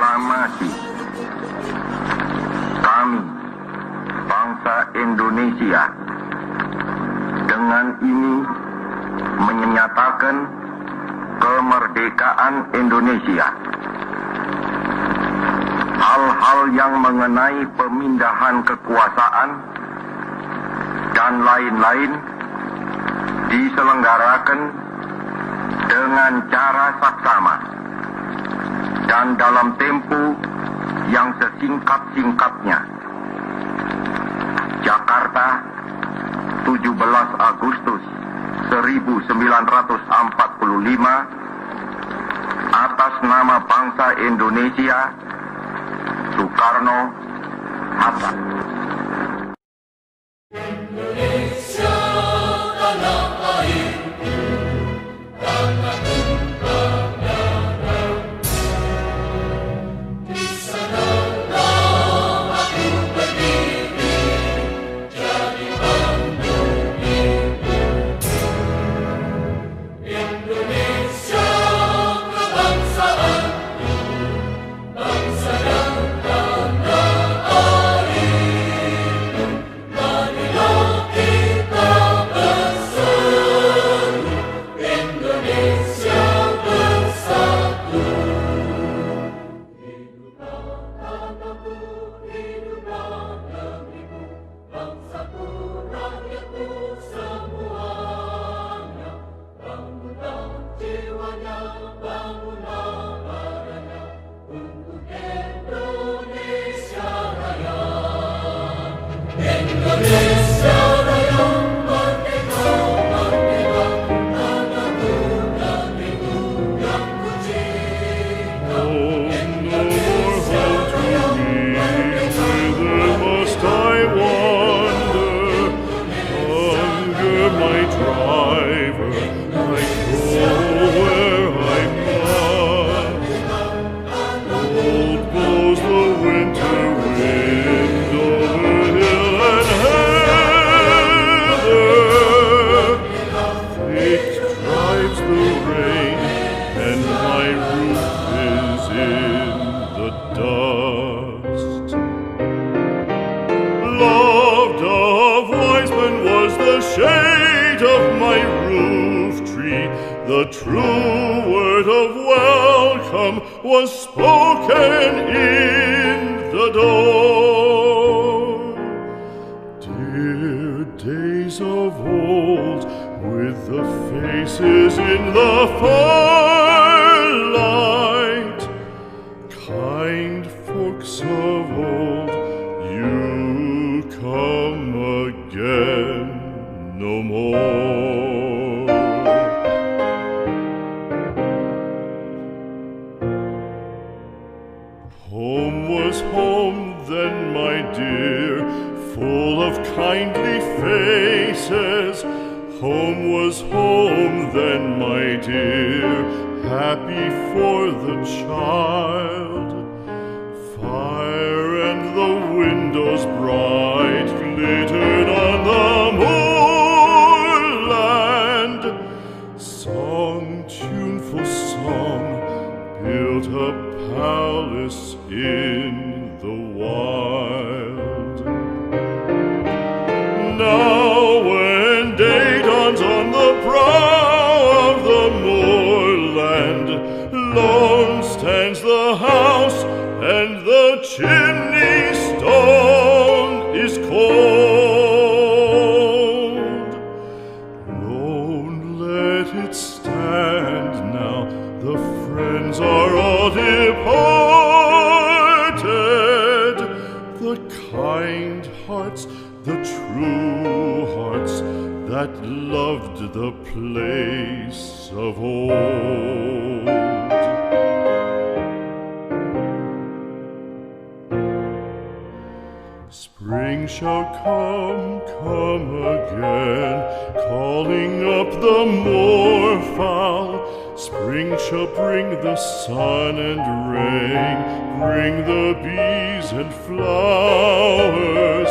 proklamasi kami, bangsa Indonesia, dengan ini menyatakan kemerdekaan Indonesia. Hal-hal yang mengenai pemindahan kekuasaan dan lain-lain diselenggarakan dengan cara saksama dan dalam tempo yang sesingkat-singkatnya. Jakarta, 17 Agustus 1945, atas nama bangsa Indonesia, Soekarno-Hatta. Indonesia tanah air, tanah tumpah darah. Di sanalah aku berdiri, jadi mantu ibu. Indonesia kebangsaan, bangsa yang tanah air. Marilah kita bersatu, Indonesia bersatu. Hiduplah tanahku, hiduplah negeriku, bangsaku, rakyatku semuanya. Bangunlah jiwanya, bangunlah badannya, untuk Indonesia Raya. Indonesia Raya, merdeka, merdeka, tanahku, negeriku yang ku cinta. Indonesia Raya, merdeka, Must I wander, hunger my driver, I go where I must. Cold blows the winter wind over hill and heather. Thick drives the rain, and my roof is in the dust. Loved of wise men was the shade of my roof tree. The true word of welcome was spoken in the door. Dear days of old, with the faces in the firelight, kind folks of old, you come again no more. Home was home then, my dear, full of kindly faces. Home was home then, my dear, happy for the child. Fire and the windows bright glittered on the moorland. Song, tuneful song, built a palace in the wild. Now when day dawns on the brow of the moorland, lone stands the house and the chimney stone is cold. Lone, let it stand now, the friends are all departed. The kind hearts, the true hearts that loved the place of old. Spring shall come again, calling up the moorfowl. Spring shall bring the sun and rain, bring the bees and flowers.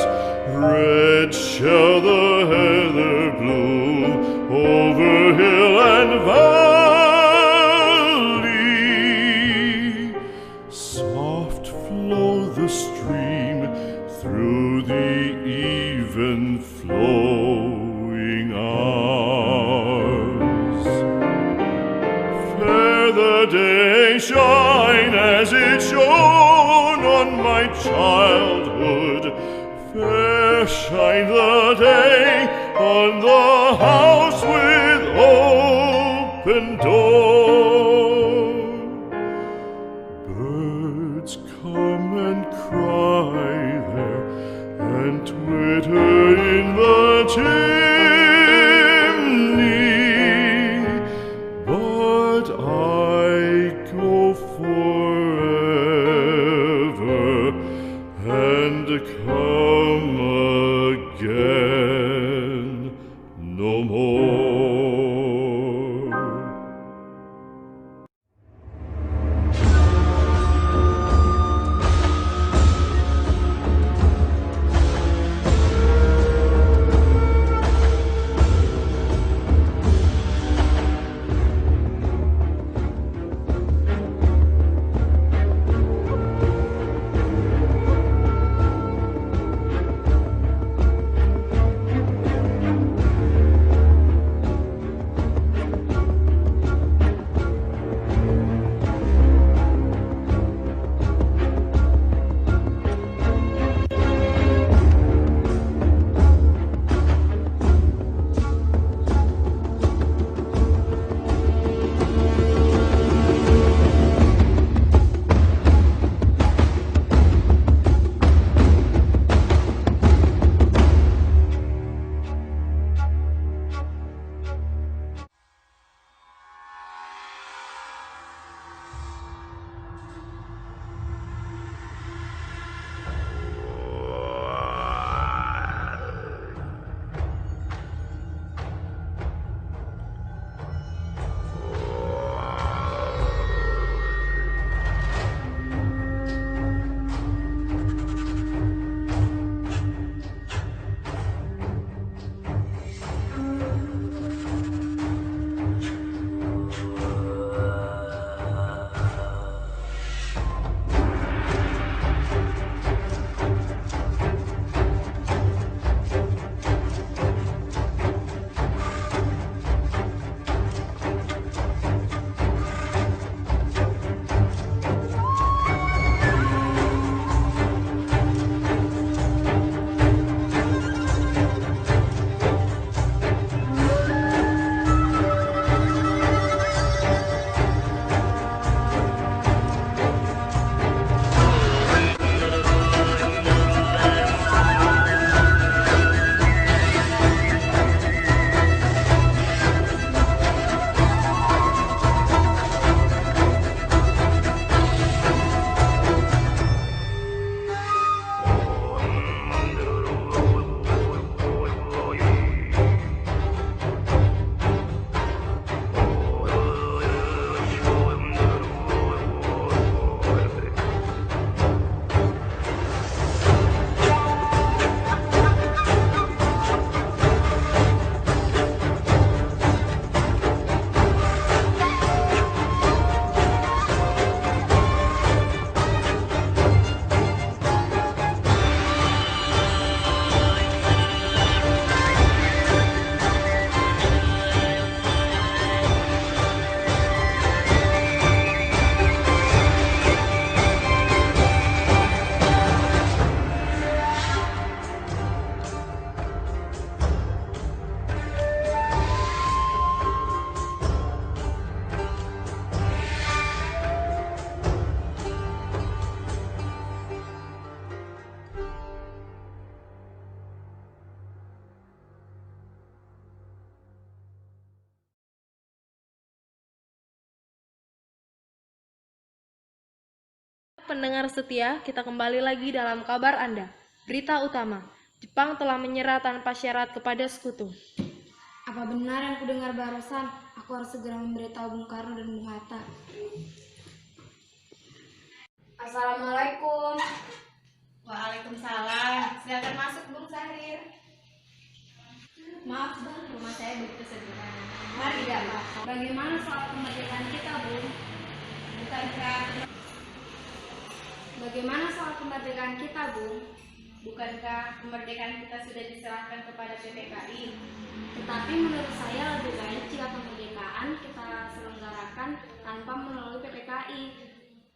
Red shall the heather bloom over hill and valley. day shine as it shone on my childhood. Fair shine the day on the house with open door. Birds come and cry there and twitter in the chimney, but I go forever and come again no more. Pendengar setia, kita kembali lagi dalam kabar Anda. Berita utama, Jepang telah menyerah tanpa syarat kepada sekutu. Apa benar yang kudengar barusan? Aku harus segera memberitahu Bung Karno dan Bung Hatta. Assalamualaikum. Waalaikumsalam. Silakan masuk, Bung Sahrir. Maaf Bang, rumah saya begitu sederhana. Mari tidak apa-apa. Bagaimana soal kemerdekaan kita, Bung? Bukankah Bagaimana soal kemerdekaan kita, Bung? Bukankah kemerdekaan kita sudah diserahkan kepada PPKI? Tetapi menurut saya lebih baik jika kemerdekaan kita selenggarakan tanpa melalui PPKI.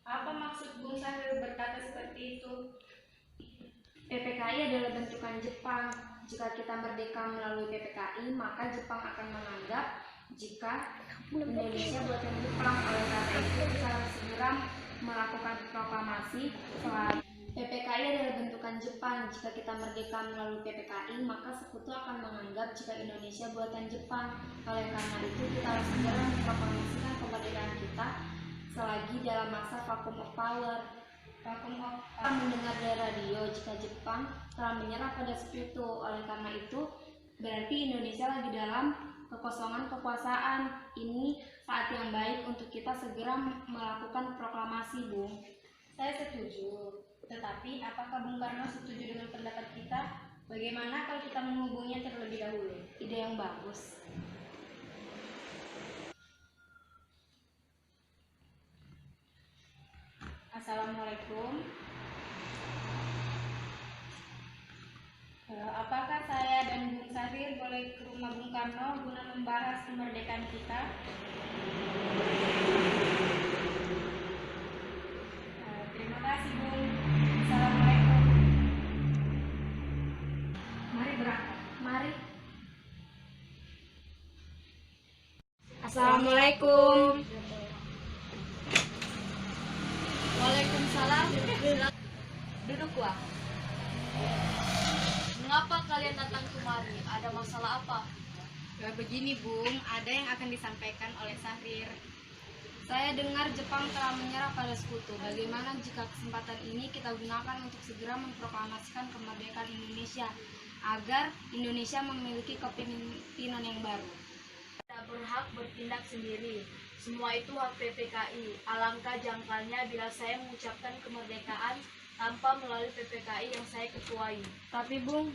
Apa maksud Bung Sahrir berkata seperti itu? PPKI adalah bentukan Jepang. Jika kita merdeka melalui PPKI, maka Jepang akan menganggap jika Indonesia buatan Jepang. Oleh karena itu, kita harus segera melakukan proklamasi selagi PPKI adalah bentukan Jepang. Jika kita merdeka melalui PPKI, maka sekutu akan menganggap jika Indonesia buatan Jepang. Oleh karena itu, kita harus segera memproklamasikan kemerdekaan kita selagi dalam masa vacuum of power. Kita mendengar dari radio jika Jepang telah menyerah pada sekutu. Oleh karena itu, berarti Indonesia lagi dalam kekosongan kekuasaan. Ini saat yang baik untuk kita segera melakukan proklamasi, Bung. Saya setuju. Tetapi apakah Bung Karno setuju dengan pendapat kita? Bagaimana kalau kita menghubunginya terlebih dahulu? Ide yang bagus. Assalamualaikum. Apakah saya dan Bung Sahrir boleh ke rumah Bung Karno guna membahas kemerdekaan kita? Terima kasih, Bung. Assalamualaikum. Mari berangkat. Mari. Assalamualaikum. Waalaikumsalam. Duduklah. Mengapa kalian datang kemari? Ada masalah apa? Begini, Bung, ada yang akan disampaikan oleh Sahrir. Saya dengar Jepang telah menyerah pada sekutu. Bagaimana jika kesempatan ini kita gunakan untuk segera memproklamasikan kemerdekaan Indonesia agar Indonesia memiliki kepemimpinan yang baru? Tidak berhak bertindak sendiri. Semua itu hak PPKI. Alangkah jangkalnya bila saya mengucapkan kemerdekaan tanpa melalui PPKI yang saya ketuai. Tapi Bung,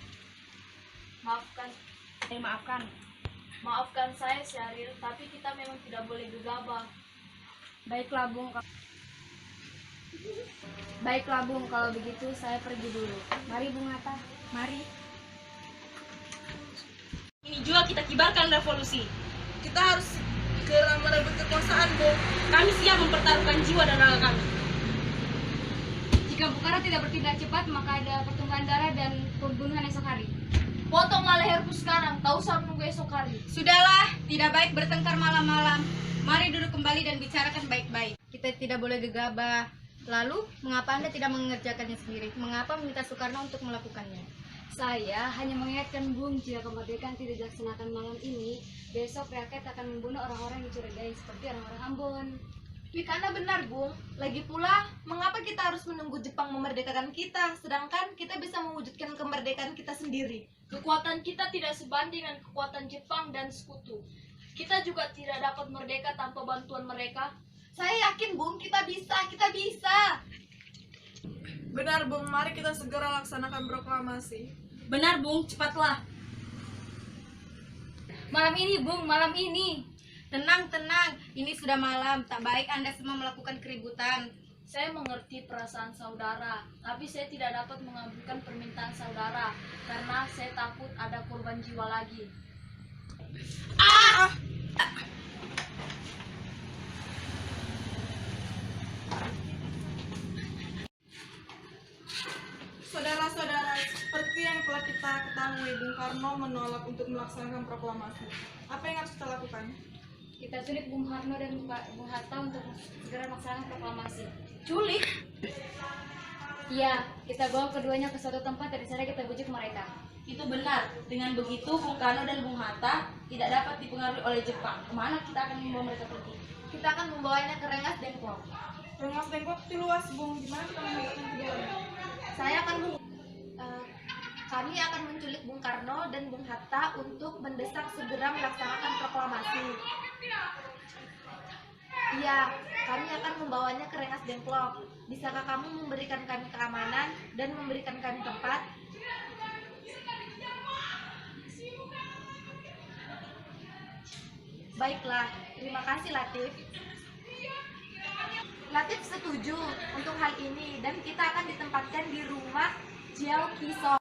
Maafkan saya Syahril, tapi kita memang tidak boleh gegabah. Baiklah Bung, kalau begitu saya pergi dulu. Mari Bung Hatta, mari. Ini juga kita kibarkan revolusi. Kita harus segera merebut kekuasaan, Bung. Kami siap mempertaruhkan jiwa dan raga kami. Jika Bung Karno tidak bertindak cepat, maka ada pertumpahan darah dan pembunuhan esok hari. Potonglah leherku sekarang, tak usah menunggu esok hari. Sudahlah, tidak baik bertengkar malam-malam. Mari duduk kembali dan bicarakan baik-baik. Kita tidak boleh gegabah. Lalu, mengapa Anda tidak mengerjakannya sendiri? Mengapa meminta Soekarno untuk melakukannya? Saya hanya mengingatkan Bung, jika kemerdekaan tidak dilaksanakan malam ini, besok rakyat akan membunuh orang-orang yang dicurigai seperti orang-orang Ambon. Karena benar, Bung. Lagi pula, mengapa kita harus menunggu Jepang memerdekakan kita, sedangkan kita bisa mewujudkan kemerdekaan kita sendiri? Kekuatan kita tidak sebanding dengan kekuatan Jepang dan sekutu. Kita juga tidak dapat merdeka tanpa bantuan mereka. Saya yakin, Bung, kita bisa. Benar, Bung. Mari kita segera laksanakan proklamasi. Benar, Bung, cepatlah. Malam ini Bung, malam ini. Tenang, ini sudah malam. Tak baik Anda semua melakukan keributan. Saya mengerti perasaan saudara, tapi saya tidak dapat mengabulkan permintaan saudara karena saya takut ada korban jiwa lagi. Saudara-saudara, seperti yang telah kita ketahui, Bung Karno menolak untuk melaksanakan proklamasi. Apa yang harus kita lakukan? Kita culik Bung Karno dan Bung Hatta untuk segera melaksanakan proklamasi. Culik? Iya, kita bawa keduanya ke suatu tempat dari sana kita bujuk mereka. Itu benar. Dengan begitu, Bung Karno dan Bung Hatta tidak dapat dipengaruhi oleh Jepang. Kemana kita akan membawa mereka pergi? Kita akan membawanya ke Rengas Dengklok. Rengas Dengklok itu luas, Bung. Gimana kita membedakan keduanya? Kami akan menculik Bung Karno dan Bung Hatta untuk mendesak segera melaksanakan proklamasi. Iya, kami akan membawanya ke Rengas Dengklok. Bisakah kamu memberikan kami keamanan dan memberikan kami tempat? Baiklah, terima kasih Latif. Latif setuju untuk hal ini dan kita akan ditempatkan di rumah Jiao Kisong.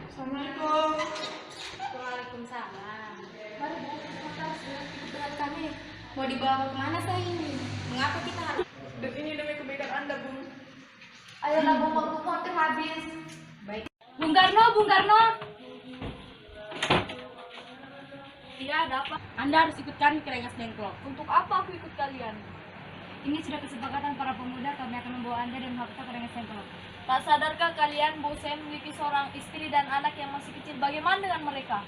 Assalamualaikum. Waalaikumsalam. Mari Bu, kita harus dengan kebenaran kami. Mau dibawa kemana saya ini? Mengapa kita harus? Dan ini demi kebaikan Anda, Bung. Ayolah Bung, waktuku hampir habis. Baik. Bung Karno, Bung Karno. Iya, ada apa? Anda harus ikut kami ke Rengas Dengklok. Untuk apa aku ikut kalian? Ini sudah kesepakatan para pemuda, kami akan membawa Anda dan Hakta ke Rengas Dengklok. Tak sadarkah kalian bahwa saya memiliki seorang istri dan anak yang masih kecil? Bagaimana dengan mereka?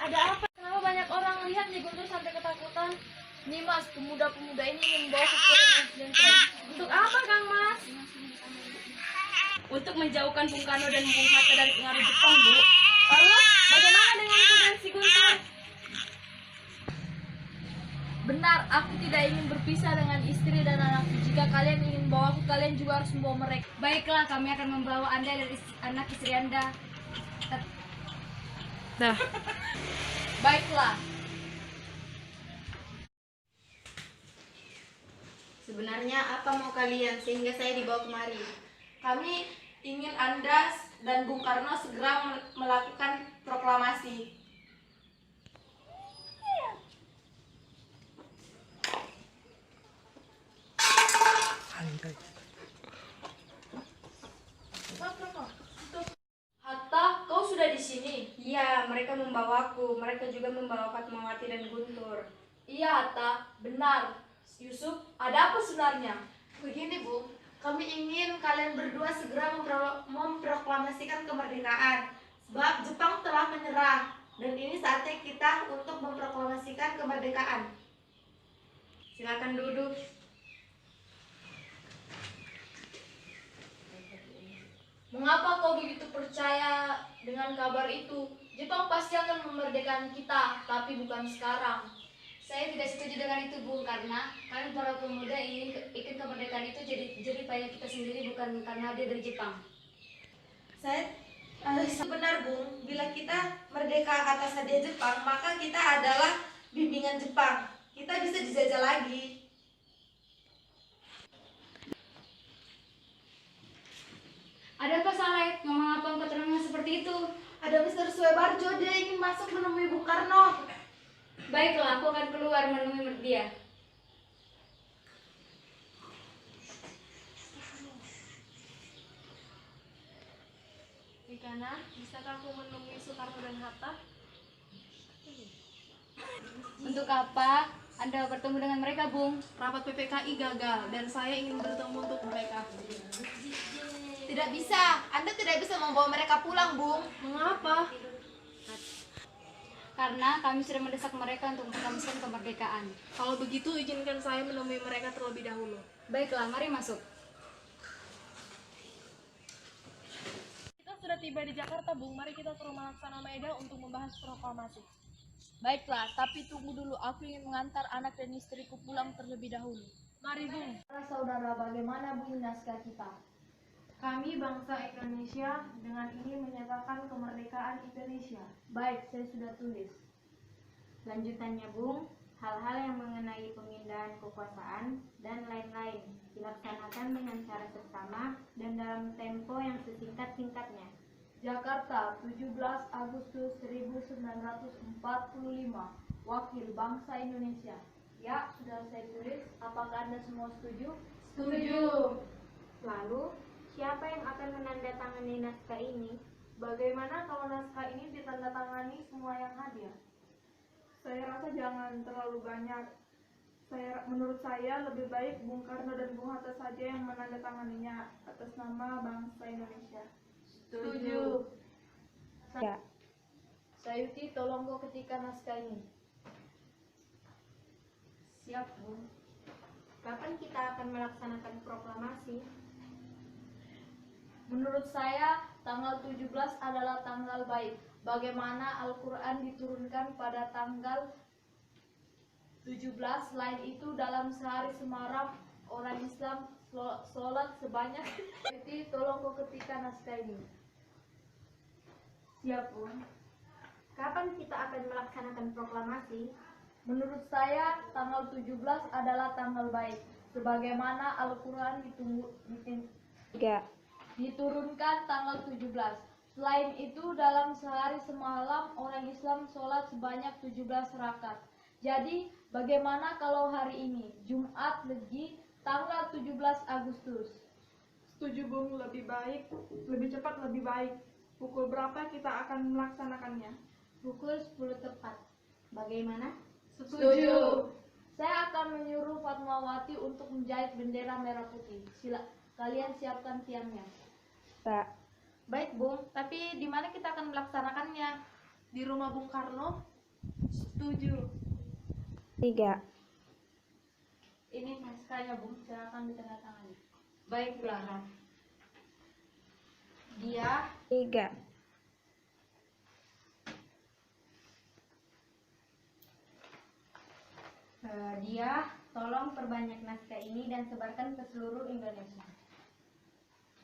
Ada apa? Kenapa banyak orang lihat nih Guntur sampai ketakutan? Nimas, pemuda-pemuda ini ingin membawa ke Rengas Dengklok. Untuk apa Kang Mas? Untuk menjauhkan Bung Karno dan Bung Hatta dari pengaruh Jepang, Bu. Lalu bagaimana denganku dan si Guntur? Benar, aku tidak ingin berpisah dengan istri dan anakku. Jika kalian ingin membawaku, kalian juga harus membawa mereka. Baiklah, kami akan membawa Anda dan anak istri Anda. Dah. Baiklah. Sebenarnya apa mau kalian sehingga saya dibawa kemari? Kami ingin Anda dan Bung Karno segera melakukan proklamasi. Hatta, kau sudah di sini? Iya, mereka membawaku. Mereka juga membawa Fatmawati dan Guntur. Iya, Hatta. Benar. Yusuf, ada apa sebenarnya? Begini Bu, kami ingin kalian berdua segera memproklamasikan kemerdekaan. Sebab Jepang telah menyerah dan ini saatnya kita untuk memproklamasikan kemerdekaan. Silakan duduk. Mengapa kau begitu percaya dengan kabar itu? Jepang pasti akan memerdekakan kita, tapi bukan sekarang. Saya tidak setuju dengan itu, Bung, karena kami para pemuda ingin kemerdekaan itu jadi payah kita sendiri, bukan karena dia dari Jepang. Saya benar Bung, bila kita merdeka atas hadiah Jepang, maka kita adalah bimbingan Jepang. Kita bisa dijajah lagi. Ada apa, Saleh? Ngomong apa engkau terangnya seperti itu? Ada Mr. Suebarjo, dia ingin masuk menemui Bung Karno. Baiklah, aku akan keluar menemui dia. Rikana, bisakah aku menemui Soekarno dan Hatta? Untuk apa Anda bertemu dengan mereka, Bung? Rapat PPKI gagal dan saya ingin bertemu untuk mereka. Tidak bisa, Anda tidak bisa membawa mereka pulang Bung. Mengapa? Karena kami sudah mendesak mereka untuk memproklamasikan kemerdekaan. Kalau begitu, izinkan saya menemui mereka terlebih dahulu. Baiklah, mari masuk. Kita sudah tiba di Jakarta, Bung. Mari kita ke rumah Laksana Maeda untuk membahas proklamasi. Baiklah, tapi tunggu dulu. Aku ingin mengantar anak dan istriku pulang terlebih dahulu. Mari, Bung. Saudara, bagaimana bunyi naskah kita? Kami bangsa Indonesia dengan ini menyatakan kemerdekaan Indonesia. Baik, saya sudah tulis. Lanjutannya, Bung, hal-hal yang mengenai pemindahan kekuasaan dan lain-lain dilaksanakan dengan cara seksama dan dalam tempo yang sesingkat-singkatnya. Jakarta, 17 Agustus 1945. Wakil Bangsa Indonesia. Ya, sudah saya tulis. Apakah Anda semua setuju? Setuju. Lalu, siapa yang akan menandatangani naskah ini? Bagaimana kalau naskah ini ditandatangani semua yang hadir? Saya rasa jangan terlalu banyak. Menurut saya lebih baik Bung Karno dan Bung Hatta saja yang menandatanganinya atas nama bangsa Indonesia. Setuju. Sayuti, tolong kau ketikkan naskah ini. Siap, Bung. Kapan kita akan melaksanakan proklamasi? Menurut saya, tanggal 17 adalah tanggal baik. Bagaimana Al-Quran diturunkan pada tanggal 17, selain itu dalam sehari semalam orang Islam sholat sebanyak. Jadi tolong kau ketikkan naskah ini. Siap, Bung. Kapan kita akan melaksanakan proklamasi? Menurut saya, tanggal 17 adalah tanggal baik, sebagaimana Al-Quran diturunkan tanggal 17. Selain itu, dalam sehari semalam, orang Islam sholat sebanyak 17 rakaat. Jadi, bagaimana kalau hari ini, Jumat Legi, tanggal 17 Agustus? Setuju Bung, lebih baik, lebih cepat lebih baik. Pukul berapa kita akan melaksanakannya? Pukul 10 tepat. Bagaimana? Setuju. Saya akan menyuruh Fatmawati untuk menjahit bendera merah putih. Kalian siapkan tiangnya. Baik Bung, tapi di mana kita akan melaksanakannya? Di rumah Bung Karno? Setuju. 3. Ini naskahnya Bung, silakan ditandatangani. Baiklah. Dia 3. Dia tolong perbanyak naskah ini dan sebarkan ke seluruh Indonesia.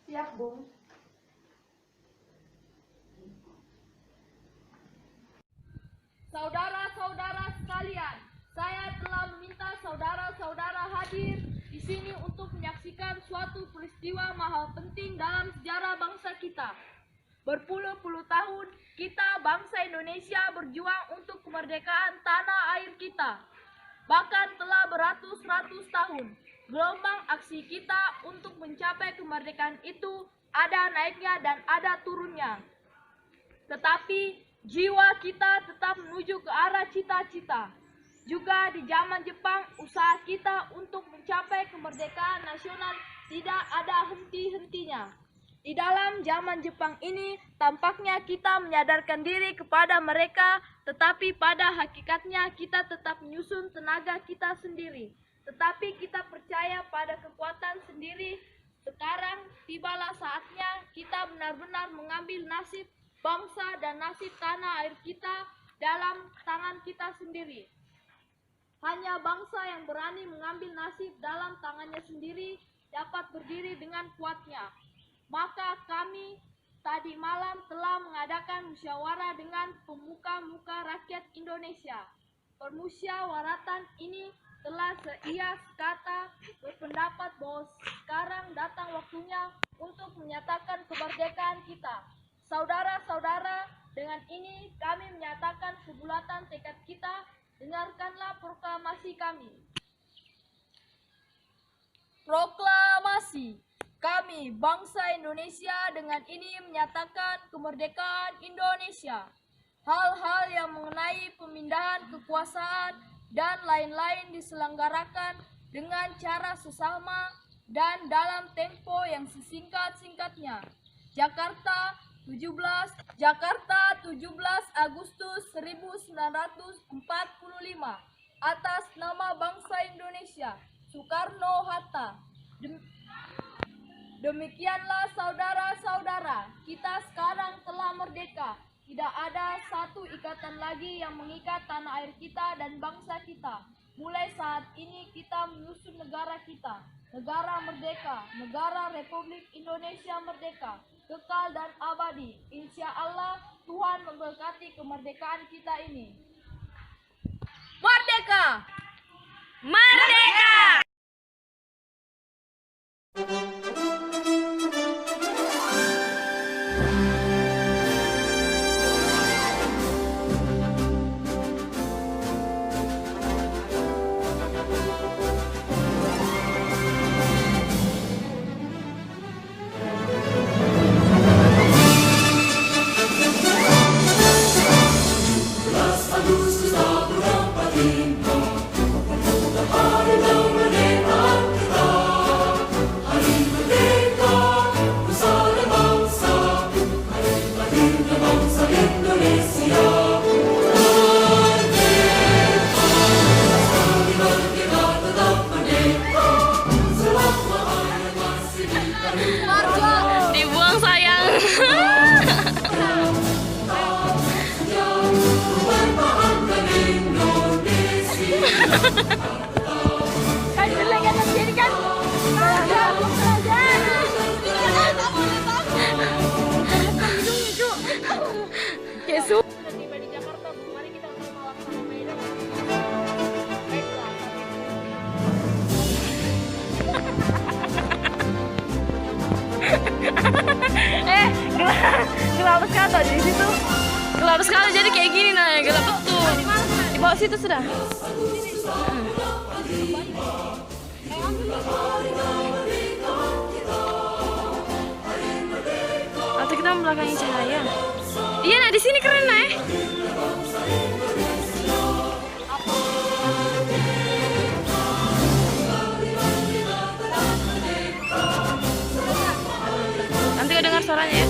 Siap Bung. Saudara-saudara sekalian, saya telah meminta saudara-saudara hadir di sini untuk menyaksikan suatu peristiwa mahal penting dalam sejarah bangsa kita. Berpuluh-puluh tahun kita bangsa Indonesia berjuang untuk kemerdekaan tanah air kita. Bahkan telah beratus-ratus tahun gelombang aksi kita untuk mencapai kemerdekaan itu ada naiknya dan ada turunnya. Tetapi jiwa kita tetap menuju ke arah cita-cita. Juga di zaman Jepang, usaha kita untuk mencapai kemerdekaan nasional tidak ada henti-hentinya. Di dalam zaman Jepang ini, tampaknya kita menyadarkan diri kepada mereka, tetapi pada hakikatnya kita tetap menyusun tenaga kita sendiri. Tetapi kita percaya pada kekuatan sendiri. Sekarang tibalah saatnya kita benar-benar mengambil nasib bangsa dan nasib tanah air kita dalam tangan kita sendiri. Hanya bangsa yang berani mengambil nasib dalam tangannya sendiri dapat berdiri dengan kuatnya. Maka kami tadi malam telah mengadakan musyawarah dengan pemuka-muka rakyat Indonesia. Permusyawaratan ini telah seias kata berpendapat bahwa sekarang datang waktunya untuk menyatakan kemerdekaan kita. Saudara-saudara, dengan ini kami menyatakan kebulatan tekad kita. Dengarkanlah proklamasi kami. Proklamasi. Kami, bangsa Indonesia, dengan ini menyatakan kemerdekaan Indonesia. Hal-hal yang mengenai pemindahan kekuasaan dan lain-lain diselenggarakan dengan cara sesama dan dalam tempo yang sesingkat-singkatnya. Jakarta 17 Agustus 1945 atas nama bangsa Indonesia, Soekarno-Hatta. Demikianlah saudara-saudara, kita sekarang telah merdeka. Tidak ada satu ikatan lagi yang mengikat tanah air kita dan bangsa kita. Mulai saat ini kita menyusun negara kita, negara merdeka, negara Republik Indonesia merdeka, kekal dan abadi. Insya Allah Tuhan memberkati kemerdekaan kita ini. Merdeka! Merdeka! Agustus tahun 45, hari gelap sekali jadi kayak gini nah, gelap betul. Di bawah situ sudah. Atau kita membelakangi cahaya. Iya, nah di sini keren nah. Nanti kau dengar suaranya ya.